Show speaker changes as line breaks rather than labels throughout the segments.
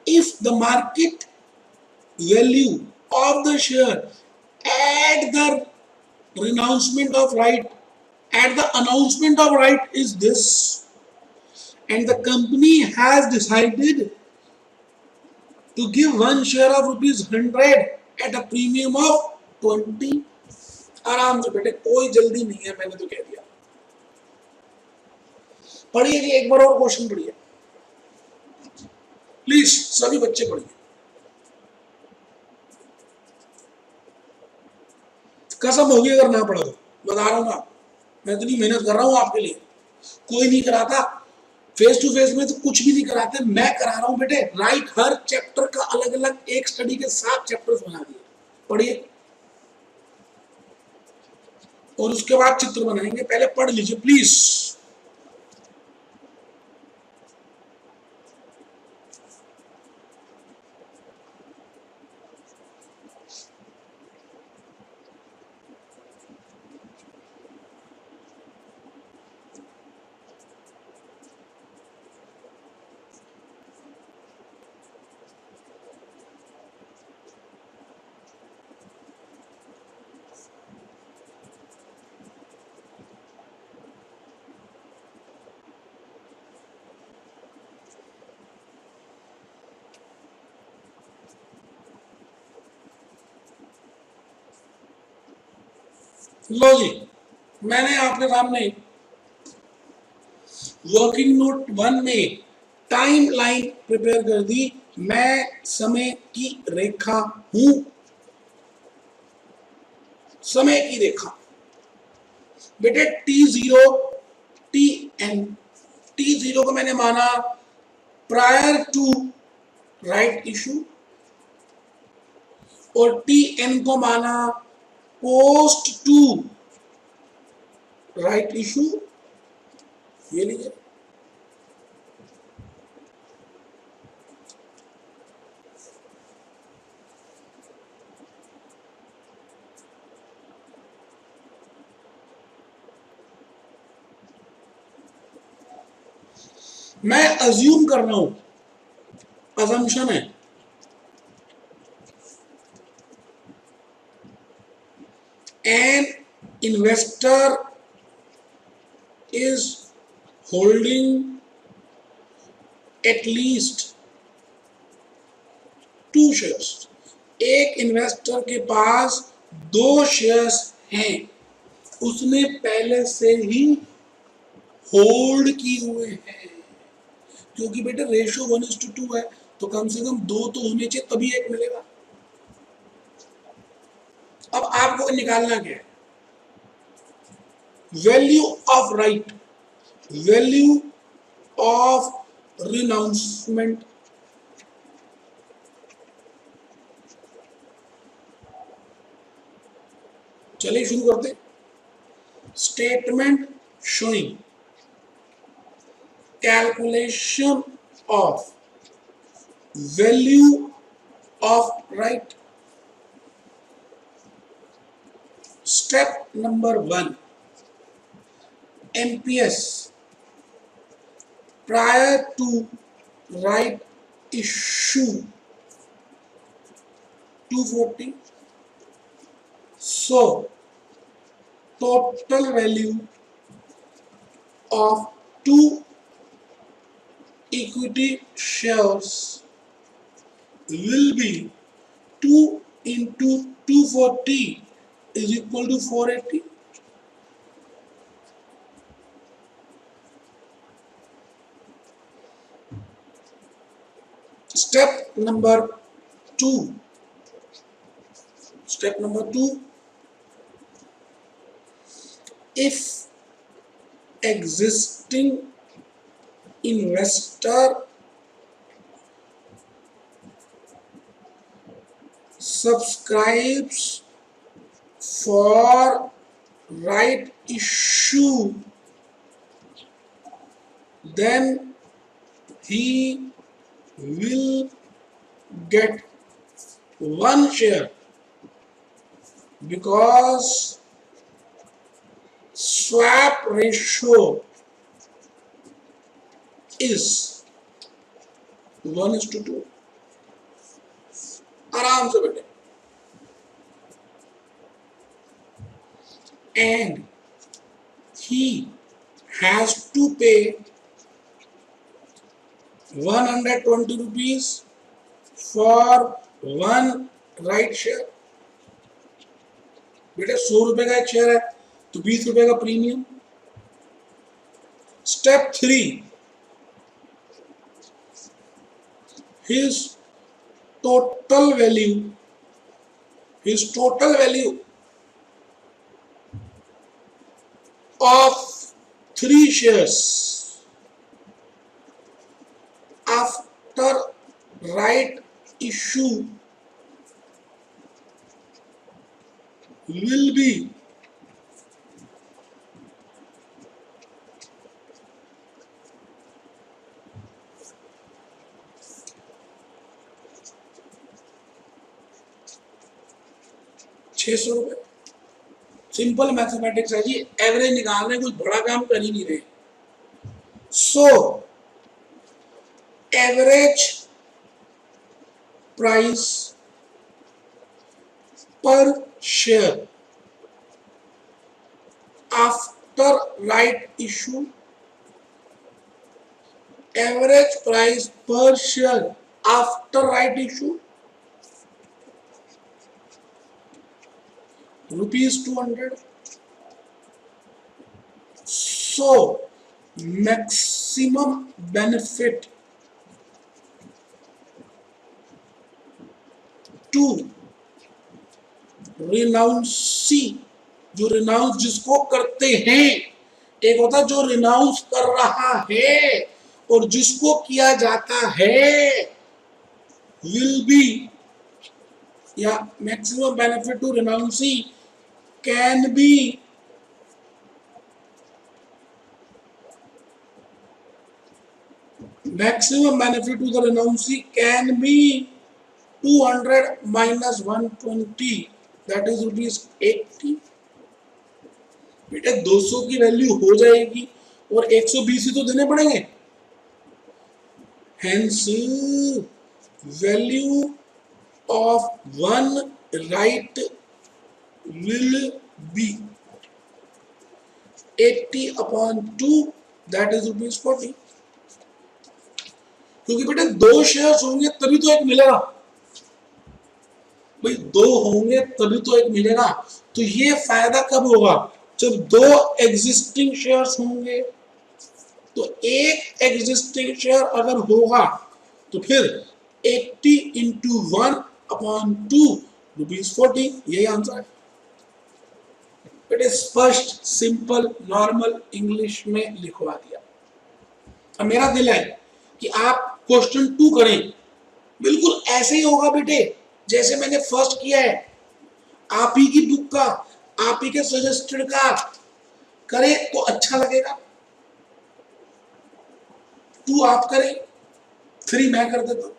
if the market value of the share at the renouncement of right, at the announcement of right is this, and the company has decided to give one share of ₹100 at a premium of 20। आराम से बेटे, कोई जल्दी नहीं है, मैंने तो कह दिया। पढ़िए जी, एक बार और क्वेश्चन पढ़िए प्लीज, सभी बच्चे पढ़िए। कसम होगी अगर ना पढ़ा तो, बता रहा हूं ना, मैं इतनी मेहनत कर रहा हूं आपके लिए, कोई नहीं कराता। फेस टू फेस में तो कुछ भी नहीं कराते, मैं करा रहा हूं बेटे। राइट, हर चैप्टर का अलग अलग, एक स्टडी के 7 चैप्टर्स बना दिए, पढ़िए। और उसके बाद चित्र बनाएंगे, पहले पढ़ लीजिए प्लीज। लो जी, मैंने आपके सामने वर्किंग नोट 1 में टाइम लाइन प्रिपेयर कर दी। मैं समय की रेखा हूं, समय की रेखा बेटे। T0 TN, T0 को मैंने माना प्रायर टू राइट इशू, और TN को माना पोस्ट टू राइट इशू। ये लीजिए, मैं अज्यूम कर रहा हूं, अजम्पशन है, an investor is holding at least 2 shares। एक इन्वेस्टर के पास 2 शेयर्स हैं, उसने पहले से ही होल्ड किए हुए हैं। क्योंकि बेटे रेशियो 1:2 है, तो कम से कम 2 तो होने चाहिए, तभी एक मिलेगा। अब आपको निकालना क्या है, value of right, value of renouncement. चलिए शुरू करते। Statement showing calculation of value of right। Step number 1, MPS prior to right issue 240। So total value of 2 equity shares will be 2 into 240 is equal to 480। Step number 2, step number 2, if existing investor subscribes for right issue, then he will get 1 share, because swap ratio is 1:2। आराम से बेटे। And he has to पे 120 rupees for one right share. बेटे 100 रुपए का एक share है तो 20 रुपए का premium. Step 3, his total value of 3 shares after right issue will be ₹600। Simple mathematics है जी, एवरेज निकालने कुछ बड़ा काम कर ही नहीं रहे। So average price per share after right issue, average price per share after right issue ₹200। So maximum benefit to renounce, जो रिनाउंस जिसको करते हैं, एक होता जो रिनाउंस कर रहा है और जिसको किया जाता है, will be या maximum benefit to renouncee can be maximum benefit to the renouncee can be 200 minus 120, that is ₹80। बेटे 200 की वैल्यू हो जाएगी और 120 ही तो देने पड़ेंगे। Hence value of one right will be 80/2, that is ₹40। क्योंकि बेटे 2 शेयर्स होंगे तभी तो एक मिलेगा भाई, 2 होंगे तभी तो एक मिलेगा। तो ये फायदा कब होगा, जब 2 एग्जिस्टिंग शेयर्स होंगे। तो एक एग्जिस्टिंग शेयर अगर होगा तो फिर 80 इंटू 1/2 ₹40, यही आंसर है बेटे। स्पष्ट सिंपल नॉर्मल इंग्लिश में लिखवा दिया। अब मेरा दिल है कि आप क्वेश्चन 2 करें, बिल्कुल ऐसे ही होगा बेटे जैसे मैंने फर्स्ट किया है। आप ही की बुक का, आप ही के सजेस्टेड का करें तो अच्छा लगेगा। 2 आप करें, 3 मैं कर देता हूं,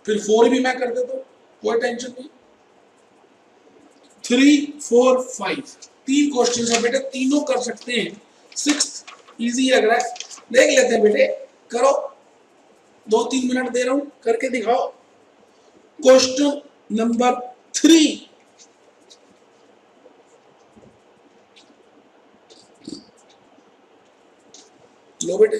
फिर 4 भी मैं कर देता हूं, कोई टेंशन नहीं। 3, 4, 5 3 क्वेश्चन है बेटे, तीनों कर सकते हैं। 6 इजी लग रहा है, देख लेते हैं बेटे, करो। 2-3 मिनट दे रहा हूं, करके दिखाओ। क्वेश्चन नंबर 3, लो बेटे।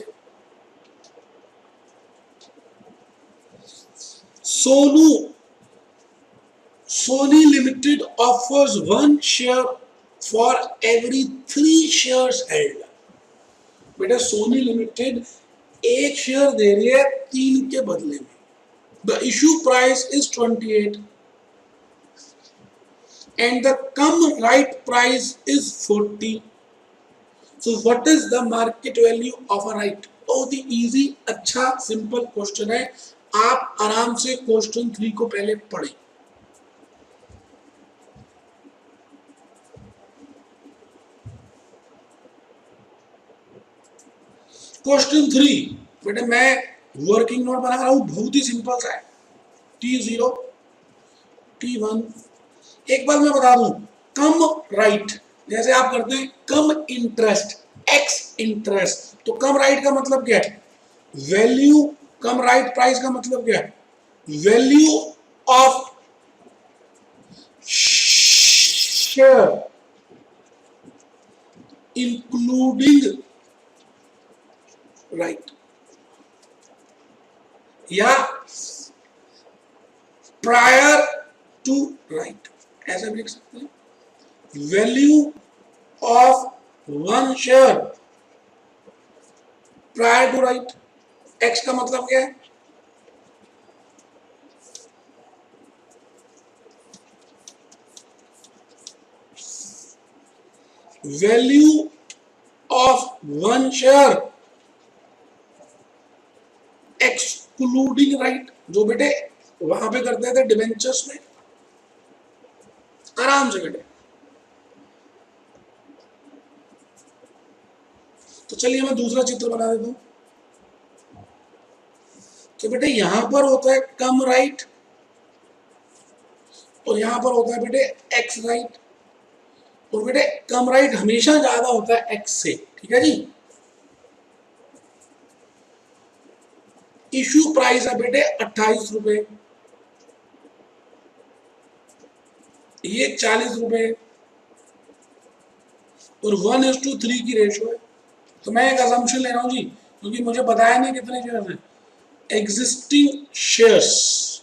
Sony Limited offers 1 share for every 3 shares held। बेटा सोनी लिमिटेड 1 शेयर दे रही है 3 के बदले में। The issue price is 28 and the come right price is 40। So what is the market value of a right? बहुत ही easy, अच्छा simple question है। आप आराम से क्वेश्चन 3 को पहले पढ़ें। क्वेश्चन 3 बेटे मैं वर्किंग नोट बना रहा हूं, बहुत ही सिंपल सा है। T0 T1, एक बार मैं बता दूं, कम राइट जैसे आप करते हैं कम इंटरेस्ट एक्स इंटरेस्ट, तो कम राइट का मतलब क्या है, वैल्यू। कम राइट प्राइस का मतलब क्या है, value of share including right या prior to right, ऐसा भी लिख सकते हैं. Value of one share prior to right. X का मतलब क्या है? Value of one share excluding right, जो बेटे वहां पे करते थे डिवेंचर्स में. आराम से बेटे. तो चलिए मैं दूसरा चित्र बना देता हूं. तो बेटे यहां पर होता है कम राइट और यहां पर होता है बेटे एक्स राइट. और बेटे कम राइट हमेशा ज्यादा होता है एक्स से. ठीक है जी. इश्यू प्राइस है बेटे 28 रुपए, ये 40 रुपए और 1:3 की रेशो है. तो मैं एक असम्पशन ले रहा हूं जी, क्योंकि मुझे बताया नहीं कितने शेयर्स हैं. Existing shares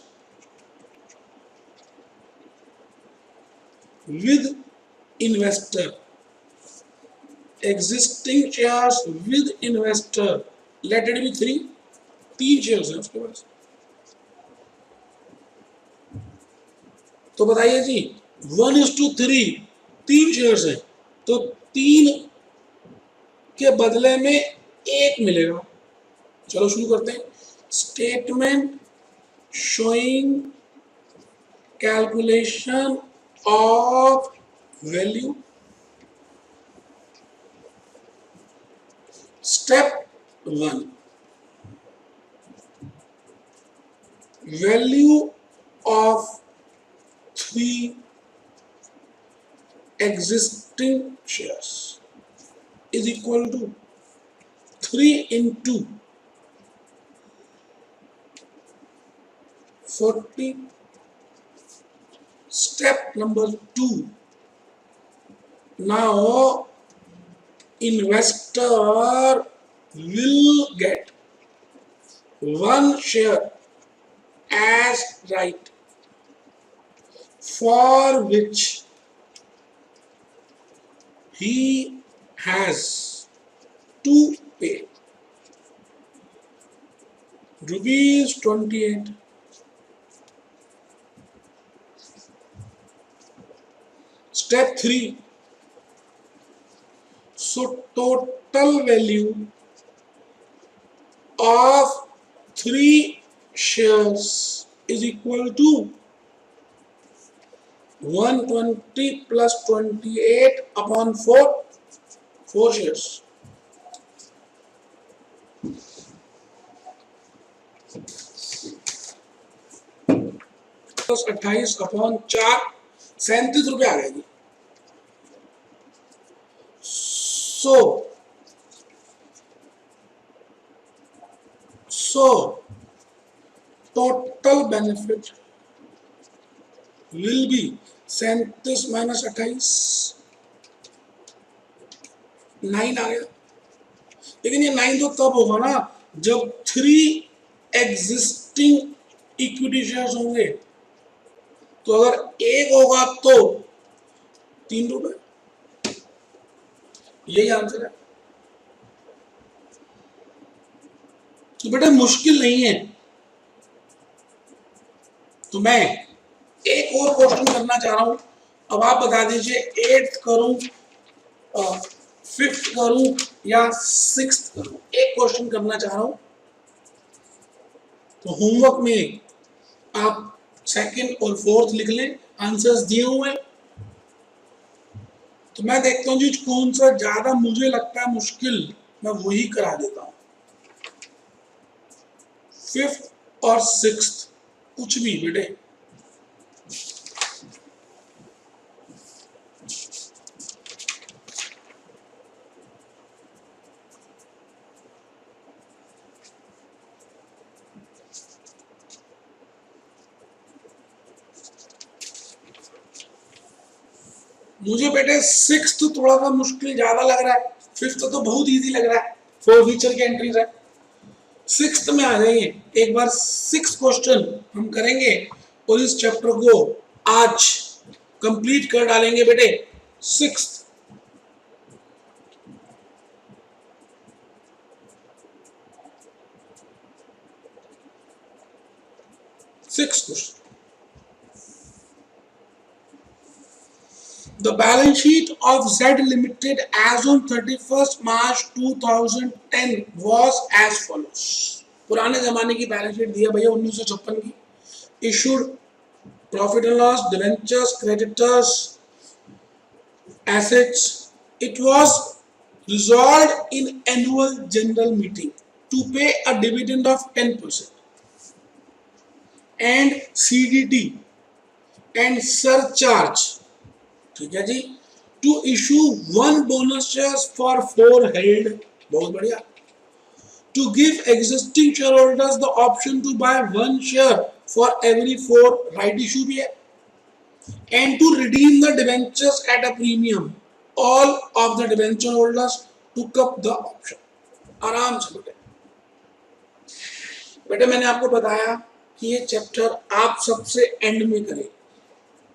with investor, existing shares with investor, let it be 3. 3 shares है उसके पास. तो बताइए जी 1:3, 3 शेयर्स है तो 3 के बदले में 1 मिलेगा. चलो शुरू करते हैं. Statement showing calculation of value. Step 1, value of 3 existing shares is equal to 3 into 40. Step number 2, now investor will get 1 share as right for which he has to pay rupees 28. Step 3, so total value of 3 shares is equal to 120 plus 28 upon 4, 4 shares. plus 28 upon 4, 37 रुपये आ गए जी. So total benefit will be 37 minus 28, 9 आ गया. लेकिन ये 9 तो तब होगा ना जब 3 एग्जिस्टिंग इक्विटी शेयर्स होंगे. तो अगर एक होगा तो 3 रुपए. यही आंसर है. तो बेटा मुश्किल नहीं है. तो मैं एक और क्वेश्चन करना चाह रहा हूं. अब आप बता दीजिए 8th करूं, 5th करूं या 6th करूं. एक क्वेश्चन करना चाह रहा हूं. तो होमवर्क में आप 2nd और 4th लिख लें. आंसर्स दिए हुए हैं. तो मैं देखता हूं जी कौन सा ज्यादा मुझे लगता है मुश्किल, मैं वही करा देता हूं. 5th और 6th कुछ भी बेटे. मुझे बेटे सिक्स्थ थोड़ा सा मुश्किल ज्यादा लग रहा है, फिफ्थ तो बहुत इजी लग रहा है, फोर फीचर की एंट्रीज है। सिक्स्थ में आ जाइए, एक बार सिक्स क्वेश्चन हम करेंगे और इस चैप्टर को आज कंप्लीट कर डालेंगे बेटे। Sixth, six question. The balance sheet of Z Limited as on 31st March 2010 was as follows. पुराने जमाने की बैलेंस शीट दिया भैया 1956 की। Issued profit and loss, debentures, creditors, assets. It was resolved in annual general meeting to pay a dividend of 10% and CDT and surcharge, ठीक है जी, to issue one bonus shares for four held, बहुत बढ़िया, to give existing share holders the option to buy one share for every four, right issue भी है, and to redeem the debentures at a premium, all of the debenture holders took up the option. आराम से बेटे, बेटे मैंने आपको बताया कि ये चैप्टर आप सबसे एंड में करें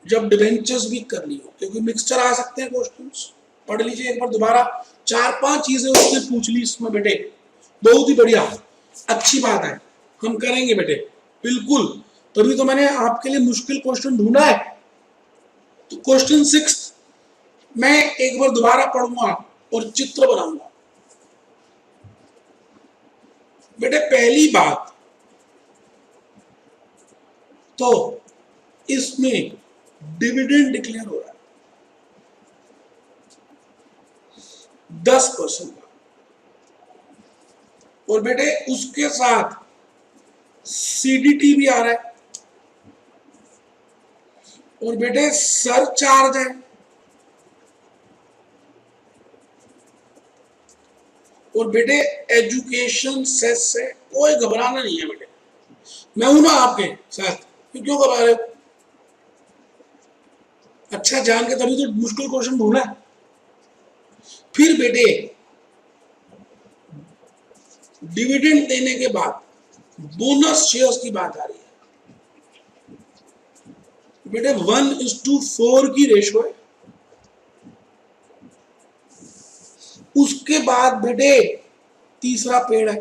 जब डिवेंचर्स भी कर ली हो, क्योंकि मिक्सचर आ सकते हैं क्वेश्चंस। पढ़ लीजिए एक बार दोबारा, चार पांच चीजें उसने पूछ ली इसमें बेटे, बहुत ही बढ़िया, अच्छी बात है, हम करेंगे बेटे बिल्कुल। तभी तो मैंने आपके लिए मुश्किल क्वेश्चन ढूंढा है। तो क्वेश्चन सिक्स मैं एक बार दोबारा पढ़ूंगा और चित्र बनाऊंगा। बेटे पहली बात तो इसमें डिविडेंड डिक्लेयर हो रहा है 10% का, और बेटे उसके साथ सीडीटी भी आ रहा है, और बेटे सरचार्ज है, और बेटे एजुकेशन सेस है। कोई घबराना नहीं है बेटे, मैं हूं ना आपके साथ, क्यों घबरा रहे हो? अच्छा जान के तभी तो मुश्किल क्वेश्चन ढूंढना है। फिर बेटे डिविडेंड देने के बाद बोनस शेयर्स की बात आ रही है बेटे, 1:4 की रेशो है। उसके बाद बेटे तीसरा पेड़ है,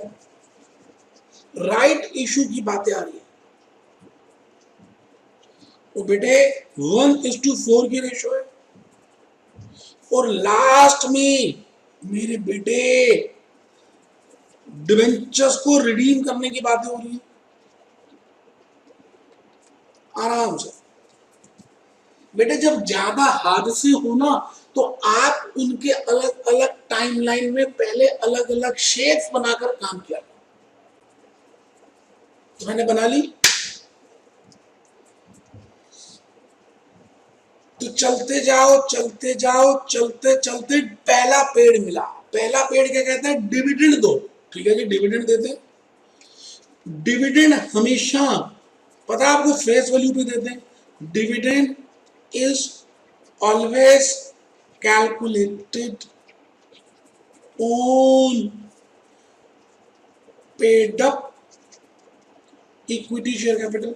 राइट इशू की बातें आ रही है, वो बेटे 1:4 की रेशो है। और लास्ट में मेरे बेटे डिवेंचर्स को रिडीम करने की बातें हो रही है। आराम से बेटे, जब ज्यादा हादसे हो ना तो आप उनके अलग अलग टाइमलाइन में पहले अलग अलग शेप्स बनाकर काम किया। तो मैंने बना ली, तो चलते जाओ चलते जाओ चलते चलते पहला पेड़ मिला। पहला पेड़ क्या कहते हैं? डिविडेंड दो, ठीक है जी, डिविडेंड देते हैं। डिविडेंड हमेशा पता है आपको फेस वैल्यू पे देते हैं। Dividend is always calculated on paid up equity share capital.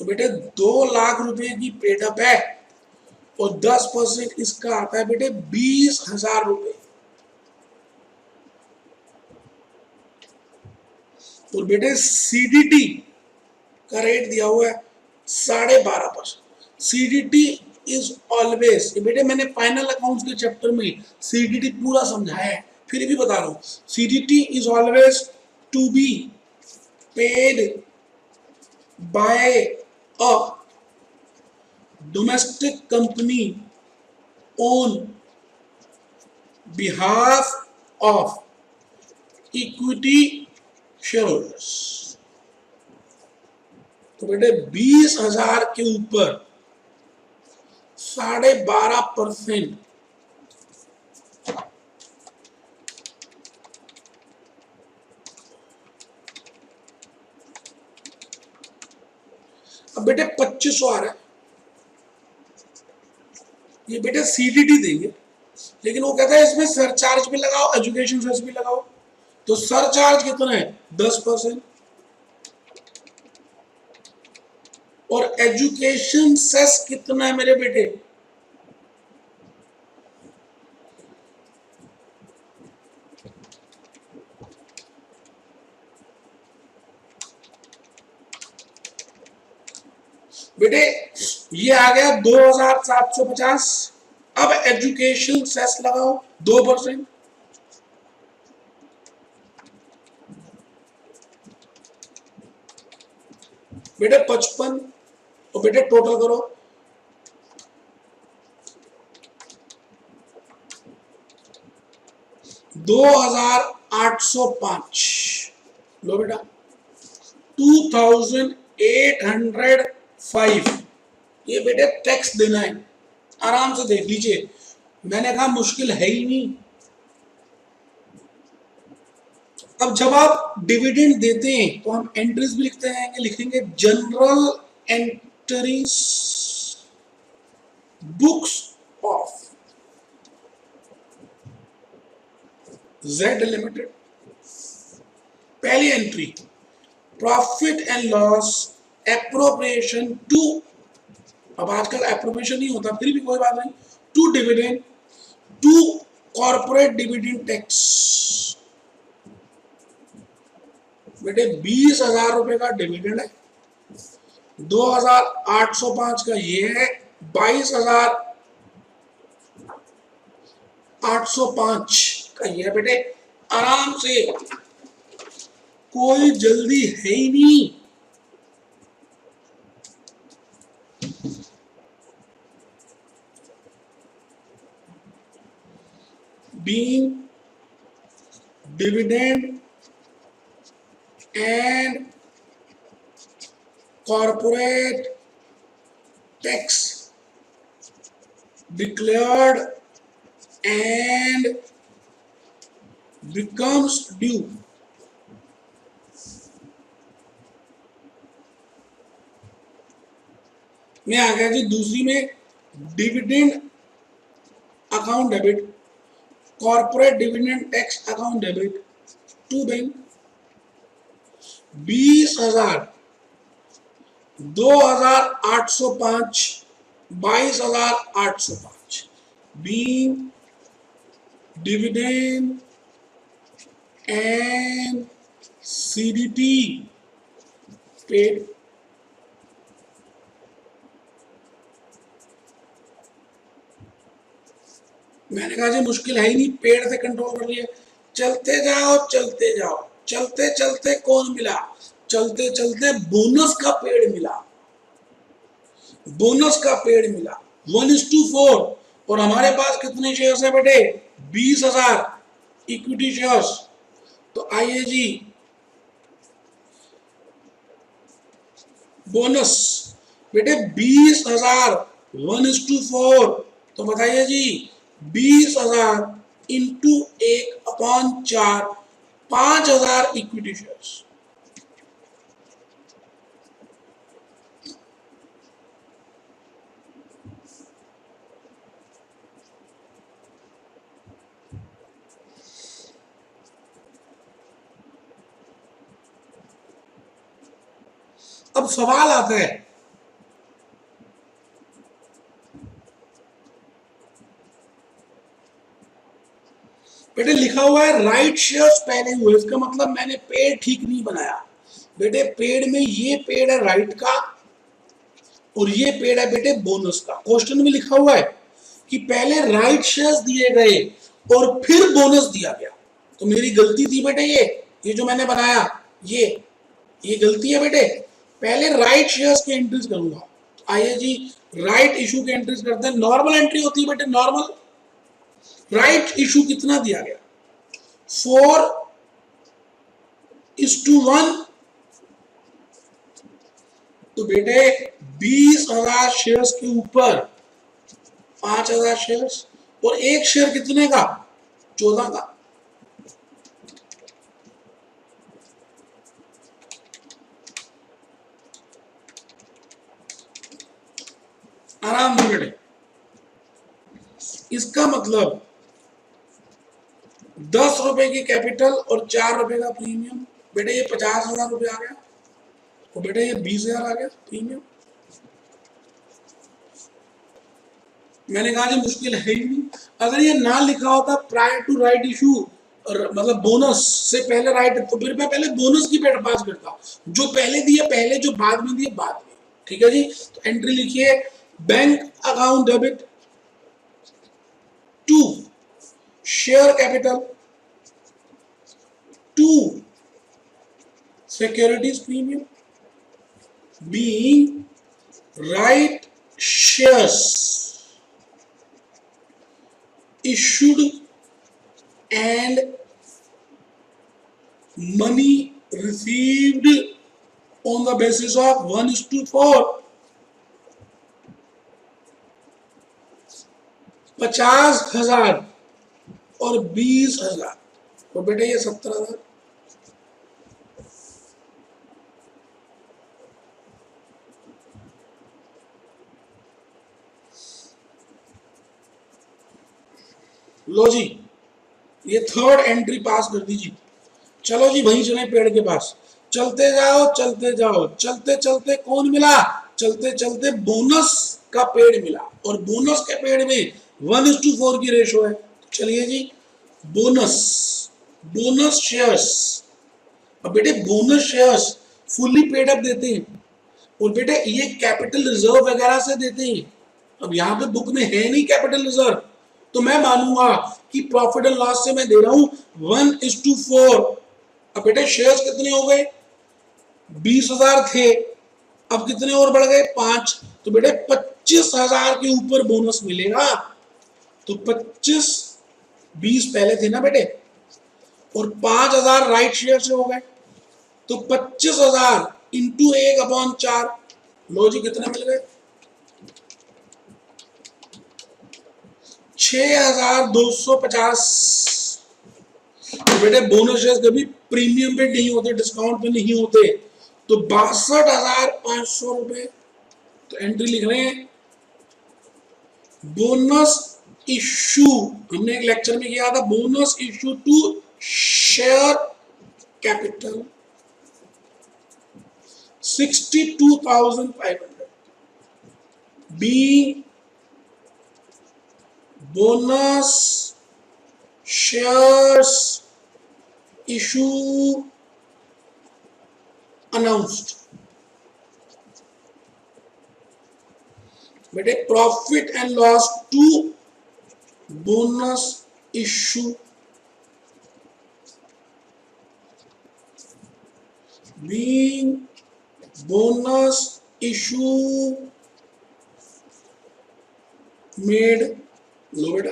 तो बेटे 2 लाख रुपए की पेडअप है और 10% इसका आता है बेटे 20,000 रुपए। और बेटे सीडीटी का रेट दिया हुआ है 12.5%। सीडीटी इज ऑलवेज, बेटे मैंने फाइनल अकाउंट्स के चैप्टर में सीडीटी पूरा समझाया है, फिर भी बता रहा हूं। CDT is always to be paid by a domestic company on behalf of equity shareholders। तो बेटे 20,000 के ऊपर 12.5%, अब बेटे 2500 आ रहा है। ये बेटे सीटीटी देंगे, लेकिन वो कहता है इसमें सरचार्ज भी लगाओ, एजुकेशन सेस भी लगाओ। तो सरचार्ज कितना है? 10%। और एजुकेशन सेस कितना है मेरे बेटे? बेटे ये आ गया 2750। अब एजुकेशन सेस लगाओ 2%। बेटे 55। और बेटे टोटल करो, 2805। लो बेटा 2805। ये बेटे टैक्स देना है। आराम से देख लीजिए, मैंने कहा मुश्किल है ही नहीं। अब जब आप डिविडेंड देते हैं तो हम एंट्रीज भी लिखते हैं, लिखेंगे general entries books of Z limited. पहली entry profit and loss appropriation to, अब आजकल एप्रोप्रिएशन नहीं होता, फिर भी कोई बात नहीं, to dividend, to corporate dividend tax. बेटे 20,000 रुपए का डिविडेंड है, 2805 का ये है, 22,805 का ये है। बेटे आराम से, कोई जल्दी है ही नहीं। being dividend and corporate tax declared and becomes due। मैं आ गया जी दूसरी में, dividend account debit, corporate dividend tax account debit to bank. 20,000, 2,805, 22,805 being dividend and CDT paid। मैंने कहा जी मुश्किल है ही नहीं, पेड़ से कंट्रोल कर लिया। चलते जाओ चलते जाओ, चलते चलते कौन मिला? चलते चलते बोनस का पेड़ मिला, बोनस का पेड़ मिला 1:4। और हमारे पास कितने शेयर्स है बेटे? 20,000 इक्विटी शेयर्स। तो आइए जी बोनस, बेटे 20,000 1:4। तो बताइए जी 20,000 इंटू 1/4, 5,000 इक्विटी शेयर्स। अब सवाल आता है, बेटे लिखा हुआ है राइट शेयर्स पहले हुए, इसका मतलब मैंने पेड़ ठीक नहीं बनाया। बेटे पेड़ में ये पेड़ है राइट का, और ये पेड़ है बेटे बोनस का। क्वेश्चन में लिखा हुआ है कि पहले राइट शेयर्स दिए गए और फिर बोनस दिया गया। तो मेरी गलती थी बेटे, ये जो मैंने बनाया ये गलती है बेटे। पहले राइट शेयर्स की एंट्रीज करूंगा। आइए जी राइट इशू की एंट्रीज करते हैं। नॉर्मल एंट्री होती है बेटे, नॉर्मल। राइट इशू कितना दिया गया? 4:1। तो बेटे 20,000 शेयर्स के ऊपर 5,000 शेयर्स, और एक शेयर कितने का? 14 का। आराम से बेटे इसका मतलब 10 रुपए की कैपिटल और 4 रुपए का प्रीमियम। बेटे ये 50,000 रुपये आ गया और बेटे ये 20,000 आ गया प्रीमियम। मैंने कहा जी मुश्किल है ही नहीं। अगर ये ना लिखा होता प्रायर टू राइट इशू, मतलब बोनस से पहले राइट, तो फिर मैं पहले बोनस की पेड पास करता, जो पहले दिए पहले, जो बाद में दिए बाद में। ठीक है जी, तो एंट्री लिखिए, bank account debit to share capital to securities premium being right shares issued and money received on the basis of 1:4, 50,000 और 20,000, और बेटे ये 17,000। लो जी, ये थर्ड एंट्री पास कर दीजिए। चलो जी वहीं चले पेड़ के पास, चलते जाओ चलते जाओ, चलते चलते कौन मिला, चलते चलते बोनस का पेड़ मिला, और बोनस के पेड़ में 1:4 की रेशो है। चलिए जी, बोनस, बोनस शेयर्स। अब बेटे bonus shares fully paid up देते हैं, और बेटे ये कैपिटल रिजर्व वगैरह से देते हैं। अब यहाँ पे बुक में है नहीं कैपिटल रिजर्व, तो मैं मानूंगा कि प्रॉफिट एंड लॉस से मैं दे रहा हूं 1:4। अब बेटे शेयर्स कितने हो गए, 20,000 थे, अब कितने और बढ़ गए, 5, तो बेटे 25,000 के ऊपर बोनस मिलेगा। तो 25, 20 पहले थे ना बेटे, और 5,000 राइट शेयर से हो गए, तो 25,000 इंटू 1/4, लो जी कितने मिल गए, 6,250। तो बेटे बोनस शेयर कभी प्रीमियम पे नहीं होते, डिस्काउंट पे नहीं होते, तो 62,500 रुपए। तो एंट्री लिख रहे हैं, बोनस इश्यू, हमने एक लेक्चर में किया था, bonus issue to share capital 62,500 being bonus shares issue announced। बेटे profit and loss to bonus issue being bonus issue made। लो बेटा,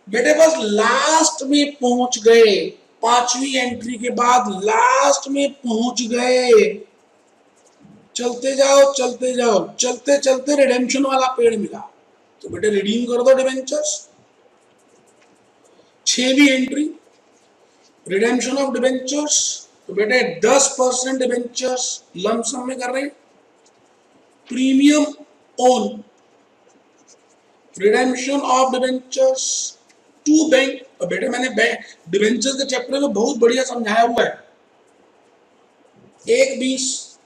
बेटे बस लास्ट में पहुंच गए, 5वीं एंट्री के बाद लास्ट में पहुंच गए। चलते जाओ चलते जाओ, चलते चलते रिडेम्पशन वाला पेड़ मिला, तो बेटे रिडीम कर दो डिबेंचर्स। 6वीं एंट्री, रिडेम्पशन ऑफ डिबेंचर्स, तो बेटे 10% डिबेंचर्स लमसम में कर रहे हैं। Premium on redemption of debentures to bank. और बेटे मैंने बैंक डिबेंचर्स के चैप्टर में बहुत बढ़िया समझाया हुआ है। 1:20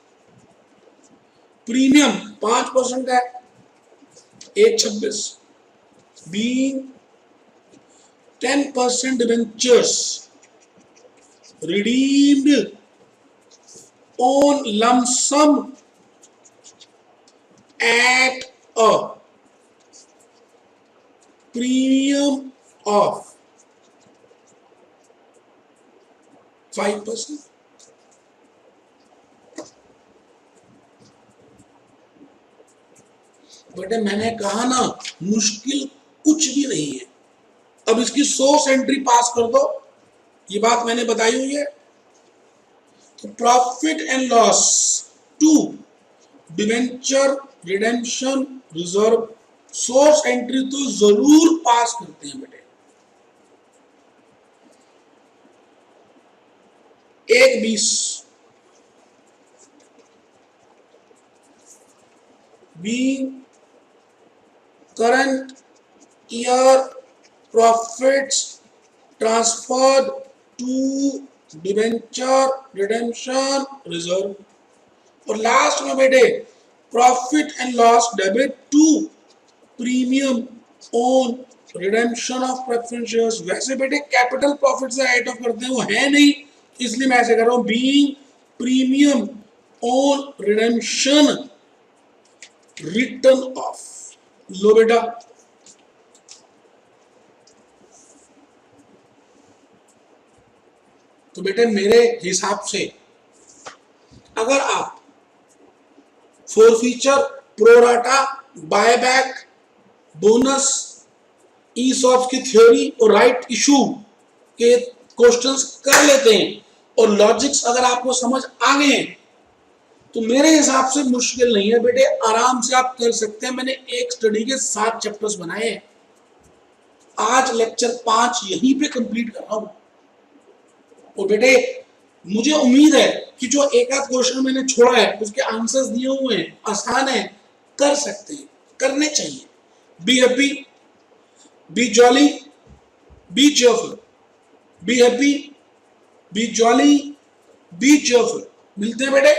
प्रीमियम 5% का है, 1:26 being 10% debentures redeemed on lump sum at a premium of 5%। बेटे मैंने कहा ना मुश्किल कुछ भी नहीं है। अब इसकी 100 एंट्री पास कर दो, ये बात मैंने बताई हुई है। तो profit and loss to debenture redemption reserve, source entry तो जरूर पास करते हैं बेटे। 1:20 being current year profits transferred to debenture redemption reserve. और लास्ट में बेटे profit and loss debit to premium on redemption of preference shares. वैसे बेटे कैपिटल प्रॉफिट से राइट ऑफ करते हैं, वो है नहीं, इसलिए मैं ऐसे कर रहा हूं, being premium on redemption return of. लो बेटा, तो बेटे मेरे हिसाब से अगर आप forfeiture, prorata, buyback, bonus, ESOPs की थ्योरी और राइट इशू के क्वेश्चंस कर लेते हैं और लॉजिक्स अगर आपको समझ आ गए हैं तो मेरे हिसाब से मुश्किल नहीं है बेटे, आराम से आप कर सकते हैं। मैंने एक स्टडी के 7 चैप्टर्स बनाए हैं, आज लेक्चर 5 यहीं पे कंप्लीट कर रहा हूं। और बेटे मुझे उम्मीद है कि जो एक आध क्वेश्चन मैंने छोड़ा है उसके आंसर्स दिए हुए हैं, आसान है, कर सकते हैं, करने चाहिए। Be happy, B jolly, B cheerful. Be happy, B jolly, B cheerful. मिलते हैं बेटे